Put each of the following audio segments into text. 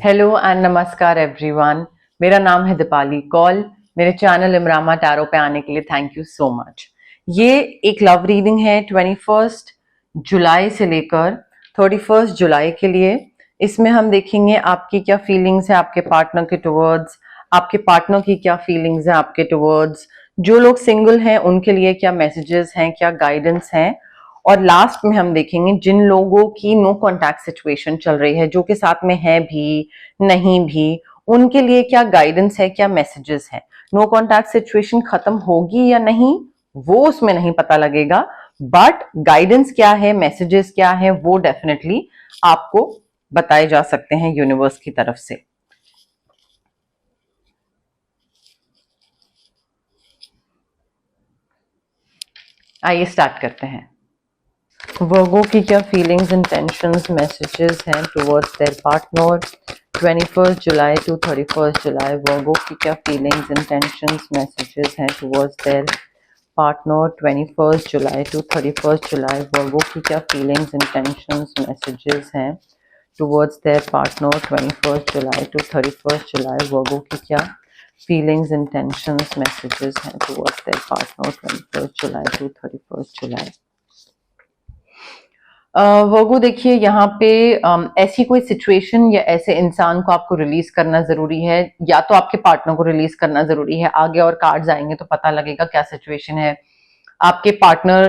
Hello and नमस्कार everyone. मेरा नाम है दीपाली कौल। मेरे चैनल इमरामा टैरो पे आने के लिए थैंक यू सो मच। ये एक लव रीडिंग है 21 जुलाई से लेकर 31 जुलाई के लिए। इसमें हम देखेंगे आपकी क्या फीलिंग्स है आपके पार्टनर के टुवर्ड्स, आपके पार्टनर की क्या फीलिंग्स है आपके टुवर्ड्स, जो लोग सिंगल हैं उनके लिए क्या मैसेजेस हैं, क्या गाइडेंस हैं, और लास्ट में हम देखेंगे जिन लोगों की नो कॉन्टैक्ट सिचुएशन चल रही है, जो के साथ में है भी नहीं भी, उनके लिए क्या गाइडेंस है, क्या मैसेजेस है। नो कॉन्टैक्ट सिचुएशन खत्म होगी या नहीं वो उसमें नहीं पता लगेगा, बट गाइडेंस क्या है, मैसेजेस क्या है, वो डेफिनेटली आपको बताए जा सकते हैं यूनिवर्स की तरफ से। आइए स्टार्ट करते हैं। वर्गो की क्या फीलिंग्स एंड टेंशंस मैसेजेस हैं towards their partner 21 July to 31 July. Virgo की क्या फीलिंग्स एंड टेंशंस मैसेजेस हैं towards their partner 21 July to 31 July. Virgo की क्या फीलिंग्स एंड टेंशंस मैसेजेस हैं towards their partner 21 July to 31 July. Virgo की क्या feelings and tensions messages हैं towards their partner 21 July to 31 July. Virgo देखिए यहाँ पे ऐसी कोई सिचुएशन या ऐसे इंसान को आपको रिलीज करना जरूरी है, या तो आपके पार्टनर को रिलीज करना जरूरी है। आगे और कार्ड्स आएंगे तो पता लगेगा क्या सिचुएशन है। आपके पार्टनर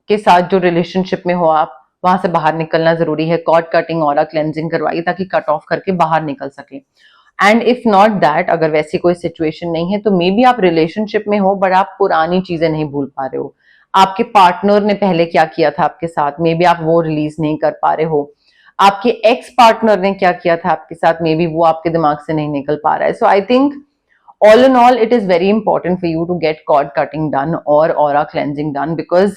के साथ जो रिलेशनशिप में हो आप, वहां से बाहर निकलना जरूरी है। कॉर्ड कटिंग और क्लेंजिंग करवाइए ताकि कट ऑफ करके बाहर निकल सके। एंड इफ नॉट दैट, अगर वैसी कोई सिचुएशन नहीं है तो मे बी आप रिलेशनशिप में हो बट आप पुरानी चीजें नहीं भूल पा रहे हो। आपके पार्टनर ने पहले क्या किया था आपके साथ, मे बी आप वो रिलीज नहीं कर पा रहे हो। आपके एक्स पार्टनर ने क्या किया था आपके साथ, मे बी वो आपके दिमाग से नहीं निकल पा रहा है। So I think all in all it is very important for you to get cord cutting done or aura cleansing done, because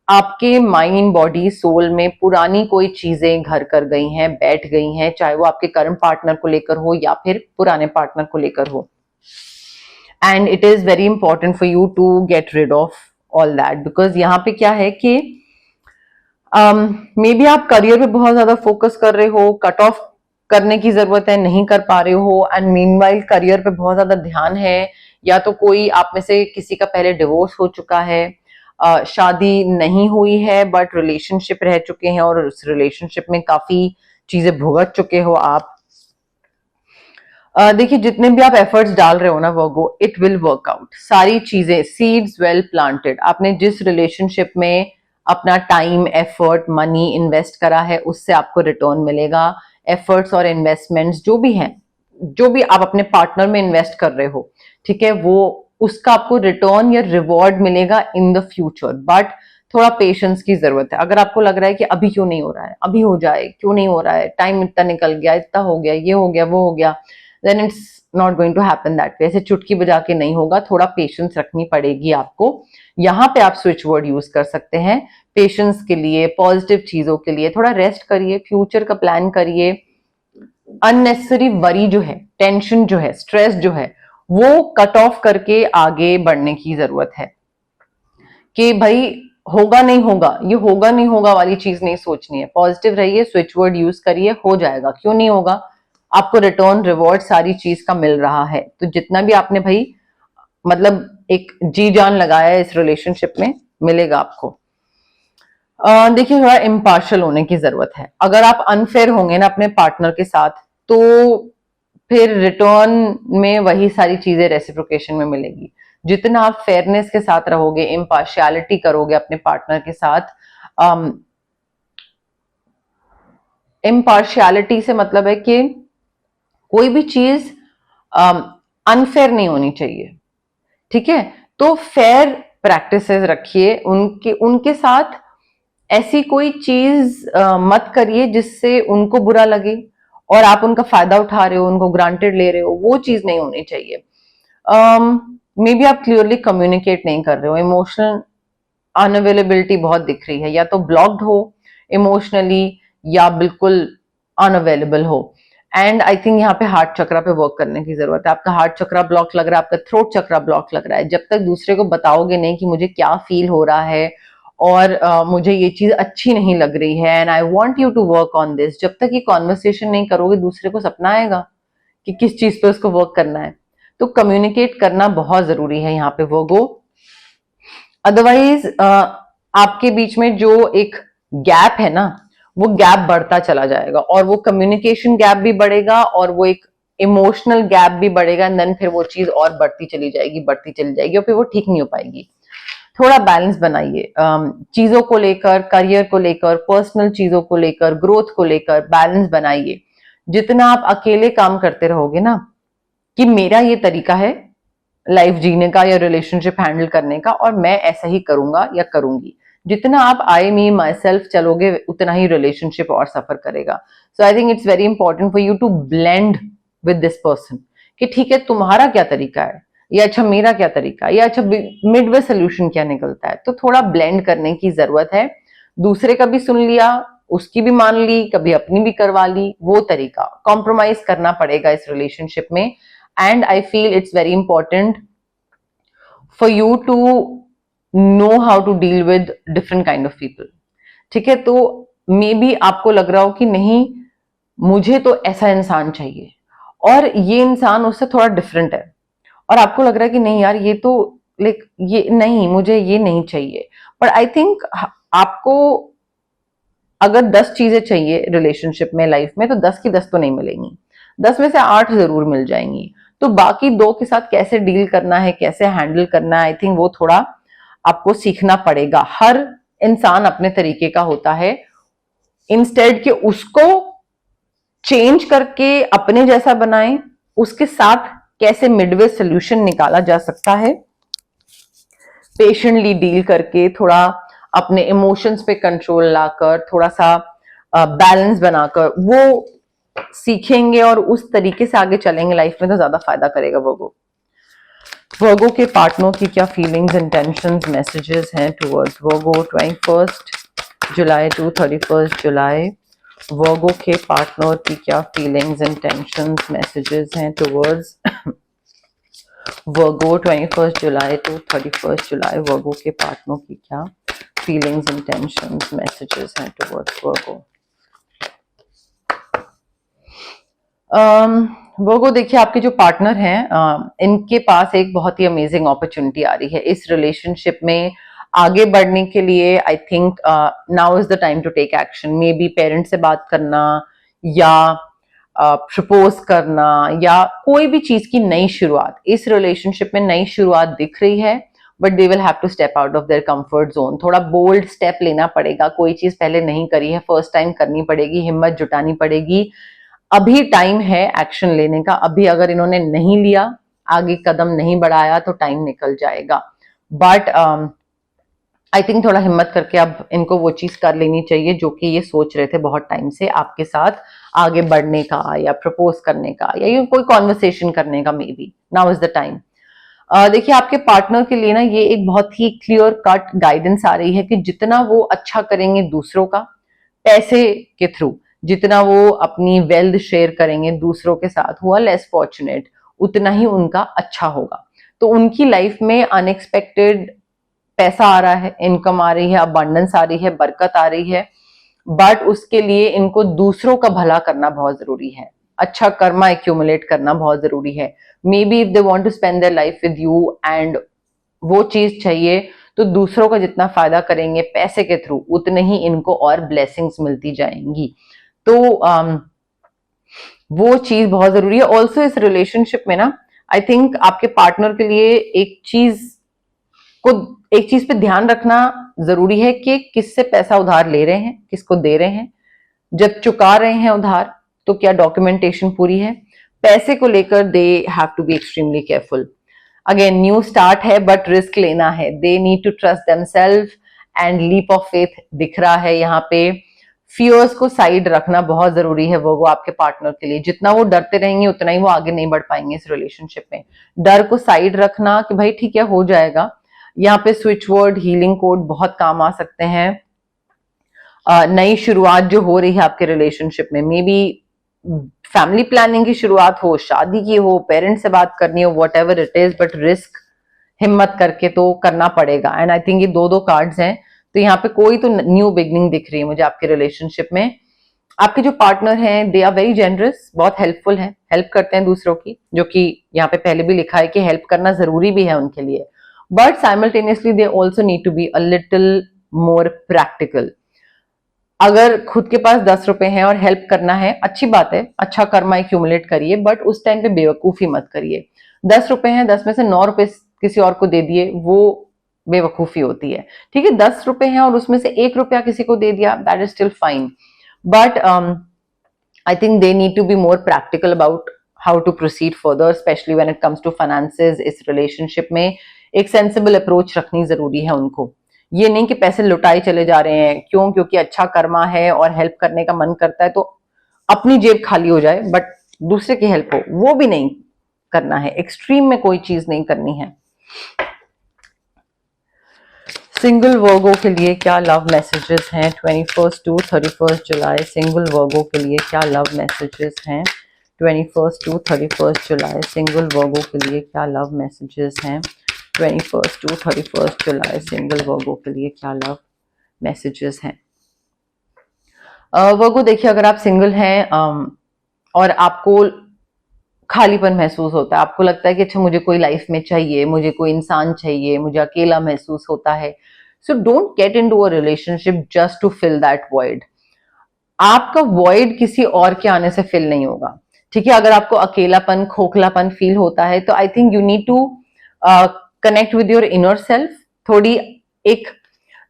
आपके माइंड बॉडी सोल में पुरानी कोई चीजें घर कर गई हैं, बैठ गई हैं, चाहे वो आपके करंट पार्टनर को लेकर हो या फिर पुराने पार्टनर को लेकर हो। And it is very important for you to get rid of all that, because यहाँ पे क्या है कि मे बी आप करियर पे बहुत ज्यादा फोकस कर रहे हो, कट ऑफ करने की जरूरत है, नहीं कर पा रहे हो। एंड मीनवाइल करियर पे बहुत ज्यादा ध्यान है, या तो कोई आप में से किसी का पहले डिवोर्स हो चुका है, शादी नहीं हुई है बट रिलेशनशिप रह चुके हैं और उस रिलेशनशिप में काफी चीजें भुगत चुके हो आप। देखिए जितने भी आप एफर्ट्स डाल रहे हो ना वर्गो, इट विल वर्क आउट। सारी चीजें सीड्स वेल प्लांटेड। आपने जिस रिलेशनशिप में अपना टाइम, एफर्ट, मनी इन्वेस्ट करा है उससे आपको रिटर्न मिलेगा। एफर्ट्स और इन्वेस्टमेंट्स जो भी हैं, जो भी आप अपने पार्टनर में इन्वेस्ट कर रहे हो, ठीक है, वो उसका आपको रिटर्न या रिवॉर्ड मिलेगा इन द फ्यूचर। बट थोड़ा पेशेंस की जरूरत है। अगर आपको लग रहा है कि अभी क्यों नहीं हो रहा है, अभी हो जाए, क्यों नहीं हो रहा है, टाइम इतना निकल गया, इतना हो गया, ये हो गया, वो हो गया, then it's not going to happen that way. ऐसे चुटकी बजा के नहीं होगा, थोड़ा पेशेंस रखनी पड़ेगी आपको। यहाँ पे आप स्विच वर्ड यूज कर सकते हैं पेशेंस के लिए, पॉजिटिव चीजों के लिए। थोड़ा रेस्ट करिए, फ्यूचर का प्लान करिए। अननेसेसरी वरी जो है, टेंशन जो है, स्ट्रेस जो है, वो कट ऑफ करके आगे बढ़ने की जरूरत है। कि भाई होगा नहीं होगा, ये होगा नहीं होगा वाली चीज नहीं सोचनी है। पॉजिटिव रहिए, स्विच वर्ड यूज करिए, हो जाएगा, क्यों नहीं होगा। आपको रिटर्न रिवॉर्ड सारी चीज का मिल रहा है, तो जितना भी आपने भाई मतलब एक जी जान लगाया है इस रिलेशनशिप में, मिलेगा आपको। देखिए थोड़ा इम्पार्शियल होने की जरूरत है। अगर आप अनफेयर होंगे ना अपने पार्टनर के साथ, तो फिर रिटर्न में वही सारी चीजें रेसिप्रोकेशन में मिलेगी। जितना आप फेयरनेस के साथ रहोगे, इम्पार्शियलिटी करोगे अपने पार्टनर के साथ, इम्पार्शियलिटी से मतलब है कि कोई भी चीज अनफेयर नहीं होनी चाहिए, ठीक है। तो फेयर प्रैक्टिसेस रखिए उनके उनके साथ। ऐसी कोई चीज मत करिए जिससे उनको बुरा लगे और आप उनका फायदा उठा रहे हो, उनको ग्रांटेड ले रहे हो, वो चीज नहीं होनी चाहिए। मे बी आप क्लियरली कम्युनिकेट नहीं कर रहे हो, इमोशनल अनअवेलेबिलिटी बहुत दिख रही है, या तो ब्लॉक्ड हो इमोशनली या बिल्कुल अनअवेलेबल हो। एंड आई थिंक यहाँ पे हार्ट चक्रा पे वर्क करने की जरूरत है। आपका हार्ट चक्रा ब्लॉक लग रहा है, आपका थ्रोट चक्रा ब्लॉक लग रहा है। जब तक दूसरे को बताओगे नहीं कि मुझे क्या फील हो रहा है और मुझे ये चीज अच्छी नहीं लग रही है and I want you to work on this. जब तक ये कॉन्वर्सेशन नहीं करोगे दूसरे को सपना आएगा कि किस चीज पे उसको वर्क करना है। तो कम्युनिकेट करना बहुत जरूरी है यहाँ पे वर्गो। अदरवाइज आपके बीच में जो एक गैप है ना, वो गैप बढ़ता चला जाएगा और वो कम्युनिकेशन गैप भी बढ़ेगा और वो एक इमोशनल गैप भी बढ़ेगा एंड देन फिर वो चीज और बढ़ती चली जाएगी और फिर वो ठीक नहीं हो पाएगी। थोड़ा बैलेंस बनाइए चीजों को लेकर, करियर को लेकर, पर्सनल चीजों को लेकर, ग्रोथ को लेकर बैलेंस बनाइए। जितना आप अकेले काम करते रहोगे ना कि मेरा ये तरीका है लाइफ जीने का या रिलेशनशिप हैंडल करने का और मैं ऐसा ही करूंगा या करूंगी, जितना आप आई मी माई सेल्फ चलोगे उतना ही रिलेशनशिप और सफर करेगा। So I think it's very important for you to blend with this person कि ठीक है तुम्हारा क्या तरीका है, या अच्छा मेरा क्या तरीका, या अच्छा मिड वे सोल्यूशन क्या निकलता है। तो थोड़ा ब्लेंड करने की जरूरत है। दूसरे का भी सुन लिया, उसकी भी मान ली, कभी अपनी भी करवा ली, वो तरीका कॉम्प्रोमाइज करना पड़ेगा इस रिलेशनशिप में। And I feel it's very important for you to know how to deal with different kind of people. ठीक है, तो मे बी आपको लग रहा हो कि नहीं मुझे तो ऐसा इंसान चाहिए और ये इंसान उससे थोड़ा डिफरेंट है, और आपको लग रहा है कि नहीं यार ये तो लाइक ये नहीं, मुझे ये नहीं चाहिए। पर आई थिंक आपको अगर 10 चीजें चाहिए रिलेशनशिप में, लाइफ में, तो 10 की 10 तो नहीं मिलेंगी, 10 में से 8 जरूर मिल जाएंगी। तो बाकी 2 के साथ कैसे डील करना है, कैसे हैंडल करना है, आई थिंक वो थोड़ा आपको सीखना पड़ेगा। हर इंसान अपने तरीके का होता है, इंस्टेड कि उसको चेंज करके अपने जैसा बनाएं, उसके साथ कैसे मिडवे सोल्यूशन निकाला जा सकता है, पेशेंटली डील करके, थोड़ा अपने इमोशंस पे कंट्रोल लाकर, थोड़ा सा बैलेंस बनाकर वो सीखेंगे और उस तरीके से आगे चलेंगे लाइफ में, तो ज्यादा फायदा करेगा। वर्गो के पार्टनर की क्या फीलिंग्स, इंटेंशंस, मैसेजेस हैं towards Virgo 21 July to 31 July. वर्गो के पार्टनर की क्या फीलिंग्स, इंटेंशंस, मैसेजेस हैं towards Virgo 21 July to 31 July. वर्गो के पार्टनर की क्या फीलिंग्स, इंटेंशंस, मैसेजेस हैं टुवर्ड्स वर्गो। वर्गो देखिए, आपके जो पार्टनर हैं इनके पास एक बहुत ही अमेजिंग अपॉर्चुनिटी आ रही है इस रिलेशनशिप में आगे बढ़ने के लिए। I think now is the time to take action. Maybe parents से बात करना या प्रपोज करना या कोई भी चीज की नई शुरुआत, इस रिलेशनशिप में नई शुरुआत दिख रही है, but they will have to step out of their comfort zone. थोड़ा बोल्ड स्टेप लेना पड़ेगा, कोई चीज पहले नहीं करी है, फर्स्ट टाइम करनी पड़ेगी, हिम्मत जुटानी पड़ेगी। अभी टाइम है एक्शन लेने का। अभी अगर इन्होंने नहीं लिया, आगे कदम नहीं बढ़ाया, तो टाइम निकल जाएगा। बट आई थिंक थोड़ा हिम्मत करके अब इनको वो चीज कर लेनी चाहिए जो कि ये सोच रहे थे बहुत टाइम से, आपके साथ आगे बढ़ने का या प्रपोज करने का या ये कोई कॉन्वर्सेशन करने का। May be now is the time. देखिए, आपके पार्टनर के लिए ना ये एक बहुत ही क्लियर कट गाइडेंस आ रही है कि जितना वो अच्छा करेंगे दूसरों का पैसे के थ्रू, जितना वो अपनी वेल्थ शेयर करेंगे दूसरों के साथ, हुआ लेस फॉर्चुनेट, उतना ही उनका अच्छा होगा। तो उनकी लाइफ में अनएक्सपेक्टेड पैसा आ रहा है, इनकम आ रही है, अबंडेंस आ रही है, बरकत आ रही है, बट उसके लिए इनको दूसरों का भला करना बहुत जरूरी है, अच्छा कर्मा एक्यूमुलेट करना बहुत जरूरी है। Maybe if they want to spend their life with you and वो चीज चाहिए, तो दूसरों का जितना फायदा करेंगे पैसे के थ्रू, उतने ही इनको और ब्लेसिंग्स मिलती जाएंगी। तो वो चीज बहुत जरूरी है। ऑल्सो इस रिलेशनशिप में ना आई थिंक आपके पार्टनर के लिए एक चीज पे ध्यान रखना जरूरी है कि किससे पैसा उधार ले रहे हैं, किसको दे रहे हैं, जब चुका रहे हैं उधार तो क्या डॉक्यूमेंटेशन पूरी है। पैसे को लेकर they have to be extremely careful. Again new start है बट रिस्क लेना है। They need to trust themselves and leap of faith दिख रहा है यहाँ पे। फियर्स को साइड रखना बहुत जरूरी है वो आपके पार्टनर के लिए। जितना वो डरते रहेंगे उतना ही वो आगे नहीं बढ़ पाएंगे इस रिलेशनशिप में। डर को साइड रखना कि भाई ठीक है हो जाएगा। यहाँ पे स्विच वर्ड, हीलिंग कोड बहुत काम आ सकते हैं। नई शुरुआत जो हो रही है आपके रिलेशनशिप में, मे बी फैमिली प्लानिंग की शुरुआत हो, शादी की हो, पेरेंट्स से बात करनी हो, what ever it is, but risk हिम्मत करके तो करना पड़ेगा। एंड आई थिंक ये दो कार्ड्स हैं तो यहाँ पे कोई तो न्यू बिगनिंग दिख रही है मुझे आपके रिलेशनशिप में। आपके जो पार्टनर हैं दे आर वेरी जेनरस, बहुत हेल्पफुल हैं, हेल्प करते हैं दूसरों की, जो कि यहाँ पे पहले भी लिखा है कि हेल्प करना जरूरी भी है उनके लिए, but simultaneously they also need to be a little more practical. अगर खुद के पास 10 रुपए हैं और हेल्प करना है, अच्छी बात है, अच्छा कर्मा एक्यूमुलेट करिए, बट उस टाइम पे बेवकूफी मत करिए। 10 रुपए हैं, 10 में से 9 रुपए किसी और को दे दिए, वो बेवकूफी होती है। ठीक है, 10 रुपए हैं और उसमें से 1 रुपया किसी को दे दिया, that is still fine, but I think they need to be more practical about how to proceed further, especially when it comes to finances। इस relationship में एक sensible approach रखनी जरूरी है उनको। ये नहीं कि पैसे लुटाए चले जा रहे हैं, क्यों? क्योंकि अच्छा कर्मा है और हेल्प करने का मन करता है तो अपनी जेब खाली हो जाए, बट दूसरे की हेल्प हो वो भी नहीं करना है, एक्सट्रीम में कोई चीज नहीं करनी है। सिंगल वर्गो के लिए क्या लव मैसेजेस हैं 21 टू 31 जुलाई? सिंगल वर्गो के लिए क्या लव मैसेजेस हैं 21 टू 31 जुलाई? सिंगल वर्गो के लिए क्या लव मैसेजेस हैं 21 टू 31 जुलाई? सिंगल वर्गो के लिए क्या लव मैसेजेस हैं? वर्गो देखिए, अगर आप सिंगल हैं और आपको खालीपन महसूस होता है, आपको लगता है कि अच्छा मुझे कोई लाइफ में चाहिए, मुझे कोई इंसान चाहिए, मुझे अकेला महसूस होता है, so don't get into a relationship just to fill that void. आपका वॉइड किसी और के आने से फिल नहीं होगा। ठीक है, अगर आपको अकेलापन, खोखलापन फील होता है तो I think you need to connect with your inner self. थोड़ी एक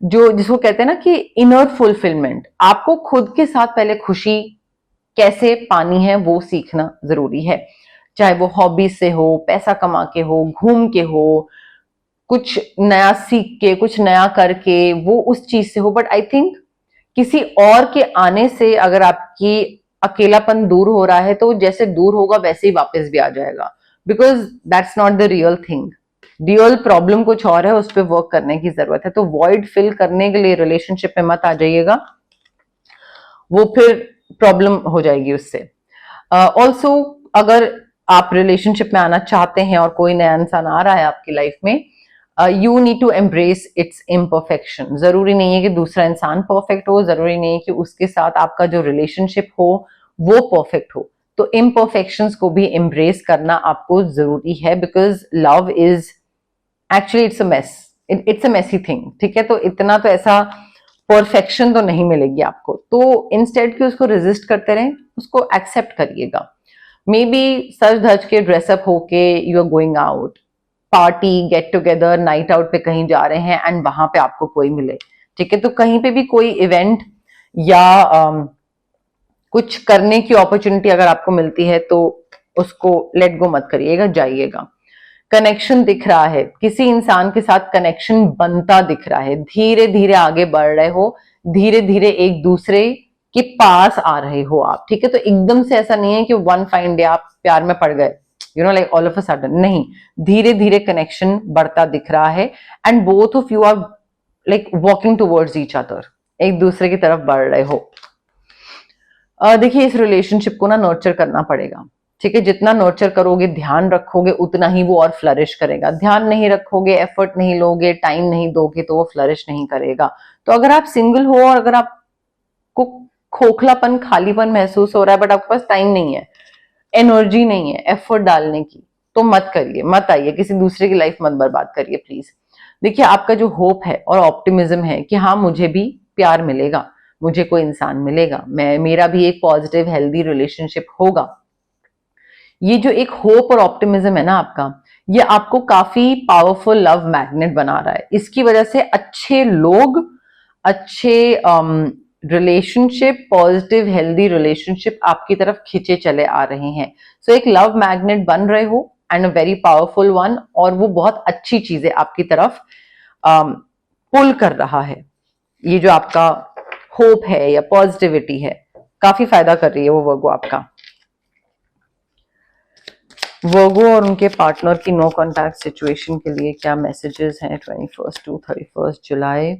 जो जिसको कहते हैं ना कि इनर फुलफिलमेंट, आपको खुद के साथ पहले खुशी कैसे पानी है वो सीखना जरूरी है, चाहे वो हॉबी से हो, पैसा कमा के हो, घूम के हो, कुछ नया सीख के, कुछ नया करके, वो उस चीज से हो। बट आई थिंक किसी और के आने से अगर आपकी अकेलापन दूर हो रहा है तो जैसे दूर होगा वैसे ही वापस भी आ जाएगा, because that's not the real thing. Real problem कुछ और है, उस पर वर्क करने की जरूरत है। तो वॉइड फिल करने के लिए रिलेशनशिप में मत आ जाइएगा, वो फिर प्रॉब्लम हो जाएगी उससे। ऑल्सो अगर आप रिलेशनशिप में आना चाहते हैं और कोई नया इंसान आ रहा है आपकी लाइफ में, you need to embrace its imperfection. जरूरी नहीं है कि दूसरा इंसान परफेक्ट हो, जरूरी नहीं है कि उसके साथ आपका जो रिलेशनशिप हो वो परफेक्ट हो, तो इम्परफेक्शंस को भी एम्ब्रेस करना आपको जरूरी है, because love is actually it's a messy thing. ठीक है, तो इतना तो ऐसा परफेक्शन तो नहीं मिलेगी आपको, तो इंस्टेड कि उसको रेजिस्ट करते रहें, उसको एक्सेप्ट करिएगा। मे बी सज धज के ड्रेसअप होके you are going out, party, get together, night out पे कहीं जा रहे हैं एंड वहां पे आपको कोई मिले। ठीक है, तो कहीं पे भी कोई इवेंट या कुछ करने की अपॉर्चुनिटी अगर आपको मिलती है तो उसको लेट गो मत करिएगा, जाइएगा। कनेक्शन दिख रहा है, किसी इंसान के साथ कनेक्शन बनता दिख रहा है, धीरे धीरे आगे बढ़ रहे हो, धीरे धीरे एक दूसरे के पास आ रहे हो आप। ठीक है, तो एकदम से ऐसा नहीं है कि वन फाइन डे आप प्यार में पड़ गए, you know, like all of a sudden, नहीं, धीरे धीरे कनेक्शन बढ़ता दिख रहा है and both of you are like walking towards each other, एक दूसरे की तरफ बढ़ रहे हो। देखिए, इस रिलेशनशिप को ना नर्चर करना पड़ेगा। ठीक है, जितना नर्चर करोगे, ध्यान रखोगे, उतना ही वो और फ्लरिश करेगा। ध्यान नहीं रखोगे, एफर्ट नहीं लोगे, टाइम नहीं दोगे तो वो फ्लरिश नहीं करेगा। तो अगर आप सिंगल हो और अगर आपको खोखलापन, खालीपन महसूस हो रहा है, बट आपके पास टाइम नहीं है, एनर्जी नहीं है एफर्ट डालने की, तो मत करिए, मत आइए, किसी दूसरे की लाइफ मत बर्बाद करिए प्लीज। देखिए, आपका जो होप है और ऑप्टिमिज्म है कि हाँ मुझे भी प्यार मिलेगा, मुझे कोई इंसान मिलेगा, मेरा भी एक पॉजिटिव हेल्दी रिलेशनशिप होगा, ये जो एक होप और ऑप्टिमिज्म है ना आपका, ये आपको काफी पावरफुल लव मैग्नेट बना रहा है। इसकी वजह से अच्छे लोग, अच्छे रिलेशनशिप, पॉजिटिव हेल्दी रिलेशनशिप आपकी तरफ खींचे चले आ रहे हैं। सो एक लव मैग्नेट बन रहे हो and a very powerful one, और वो बहुत अच्छी चीजें आपकी तरफ पुल कर रहा है। ये जो आपका होप है या पॉजिटिविटी है, काफी फायदा कर रही है वो वर्गो आपका। वर्गो और उनके पार्टनर की नो कॉन्टैक्ट सिचुएशन के लिए क्या मैसेजेस हैं 21 टू 31 जुलाई?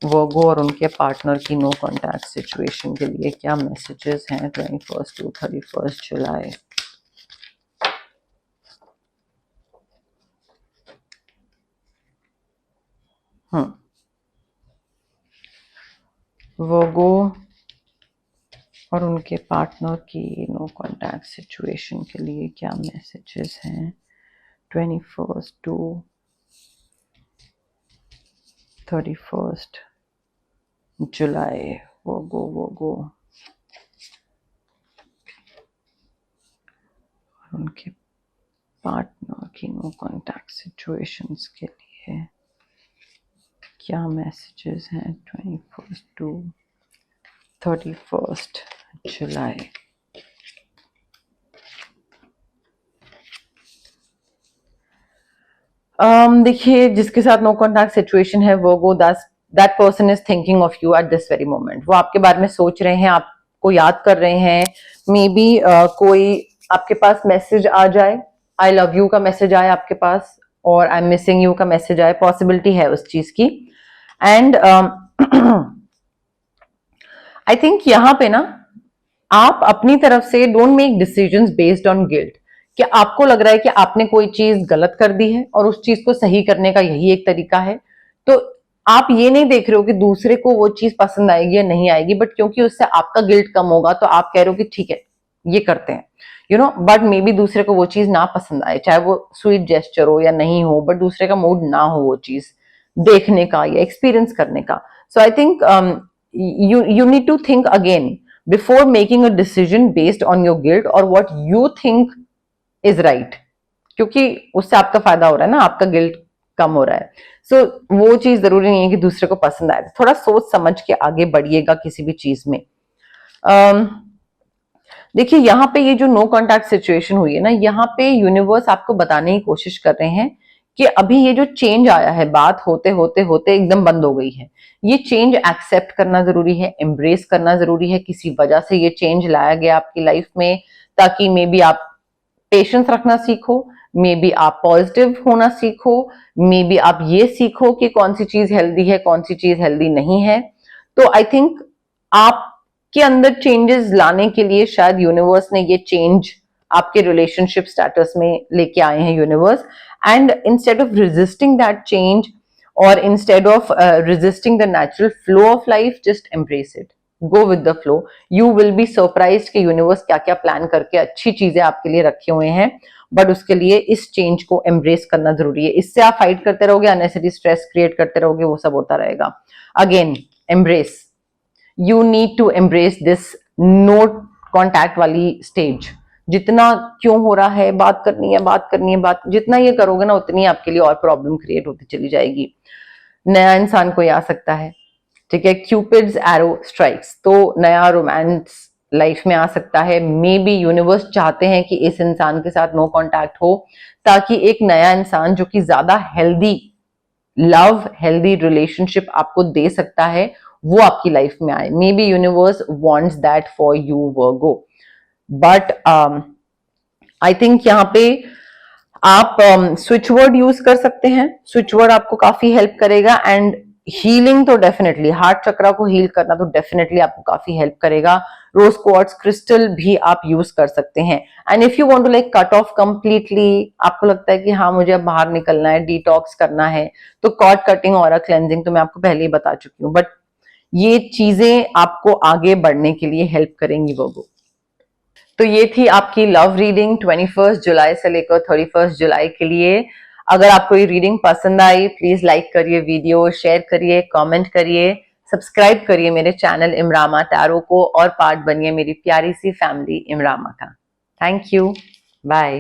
वर्गो और उनके पार्टनर की नो कॉन्टैक्ट सिचुएशन के लिए क्या मैसेजेस हैं 21 टू 31 जुलाई? वर्गो और उनके पार्टनर की नो कॉन्टैक्ट सिचुएशन के लिए क्या मैसेजेस हैं 21 to 31 जुलाई। वर्गो और उनके पार्टनर की नो कॉन्टैक्ट सिचुएशंस के लिए क्या मैसेजेस हैं 21 to 31 जुलाई। देखिए, जिसके साथ नो कॉन्टैक्ट सिचुएशन है वो that person is thinking of you at this very moment. वो आपके बारे में सोच रहे हैं, आपको याद कर रहे हैं। मे बी कोई आपके पास मैसेज आ जाए, आई लव यू का मैसेज आए आपके पास, और आई एम मिसिंग यू का मैसेज आए, पॉसिबिलिटी है उस चीज की। एंड आई थिंक यहाँ पे ना आप अपनी तरफ से don't make decisions based on guilt, कि आपको लग रहा है कि आपने कोई चीज गलत कर दी है और उस चीज को सही करने का यही एक तरीका है। तो आप ये नहीं देख रहे हो कि दूसरे को वो चीज पसंद आएगी या नहीं आएगी, बट क्योंकि उससे आपका गिल्ट कम होगा तो आप कह रहे हो कि ठीक है ये करते हैं, you know. But may be दूसरे को वो चीज ना पसंद आए, चाहे वो स्वीट जेस्चर हो या नहीं हो, बट दूसरे का मूड ना हो वो चीज देखने का या एक्सपीरियंस करने का। So I think you need to think again before making a decision based on your guilt or what you think is right, क्योंकि उससे आपका फायदा हो रहा है ना, आपका गिल्ट कम हो रहा है। सो वो चीज जरूरी नहीं है कि दूसरे को पसंद आए। थोड़ा सोच समझ के आगे बढ़िएगा किसी भी चीज में। देखिए, यहाँ पे ये जो नो कॉन्टैक्ट सिचुएशन हुई है ना, यहाँ पे यूनिवर्स आपको बताने की कोशिश कर रहे हैं कि अभी ये जो चेंज आया है, बात होते होते होते एकदम बंद हो गई है। ये चेंज एक्सेप्ट करना जरूरी है, एम्ब्रेस करना जरूरी है। किसी वजह से ये चेंज लाया गया आपकी लाइफ में, ताकि मे बी आप पेशेंस रखना सीखो, मे बी आप पॉजिटिव होना सीखो, मे बी आप ये सीखो कि कौन सी चीज हेल्दी है, कौन सी चीज हेल्दी नहीं है। तो आई थिंक आपके अंदर चेंजेस लाने के लिए शायद यूनिवर्स ने ये चेंज आपके रिलेशनशिप स्टेटस में लेके आए हैं universe. And instead of resisting that change, और instead of resisting the natural flow of life, just embrace it, go with the flow. You will be surprised कि यूनिवर्स क्या क्या प्लान करके अच्छी चीजें आपके लिए रखे हुए हैं। बट उसके लिए इस चेंज को एम्ब्रेस करना जरूरी है। इससे आप फाइट करते रहोगे, अननेसेसरी स्ट्रेस क्रिएट करते रहोगे, वो सब होता रहेगा। Again embrace, you need to embrace this no contact वाली स्टेज। जितना क्यों हो रहा है, बात करनी है, बात करनी है, बात जितना ये करोगे ना, उतनी आपके लिए और प्रॉब्लम क्रिएट होती चली जाएगी। नया इंसान कोई आ सकता है, ठीक है, क्यूपिड्स एरो स्ट्राइक्स, तो नया रोमांस लाइफ में आ सकता है। मे बी यूनिवर्स चाहते हैं कि इस इंसान के साथ नो कॉन्टैक्ट हो, ताकि एक नया इंसान जो कि ज्यादा हेल्दी लव, हेल्दी रिलेशनशिप आपको दे सकता है, वो आपकी लाइफ में आए। May be universe wants that for you Virgo. But I think यहाँ पे आप स्विच वर्ड यूज कर सकते हैं। स्विच वर्ड आपको काफी हेल्प करेगा। एंड हीलिंग तो डेफिनेटली, हार्ट चक्रा को हील करना तो डेफिनेटली आपको काफी हेल्प करेगा। रोज क्वार्ट्ज क्रिस्टल भी आप यूज कर सकते हैं। And if you want to like cut off completely, आपको लगता है कि हाँ मुझे अब बाहर निकलना है, डिटॉक्स करना है, तो कॉर्ड कटिंग और क्लेंजिंग तो मैं आपको पहले ही बता चुकी हूँ। बट ये चीजें आपको आगे बढ़ने के लिए हेल्प करेंगी वर्गो। तो ये थी आपकी लव रीडिंग 21 जुलाई से लेकर 31 जुलाई के लिए। अगर आपको ये रीडिंग पसंद आई, प्लीज लाइक करिए वीडियो, शेयर करिए, कमेंट करिए, सब्सक्राइब करिए मेरे चैनल इमरामा टैरो को, और पार्ट बनिए मेरी प्यारी सी फैमिली इमरामा का। Thank you, bye.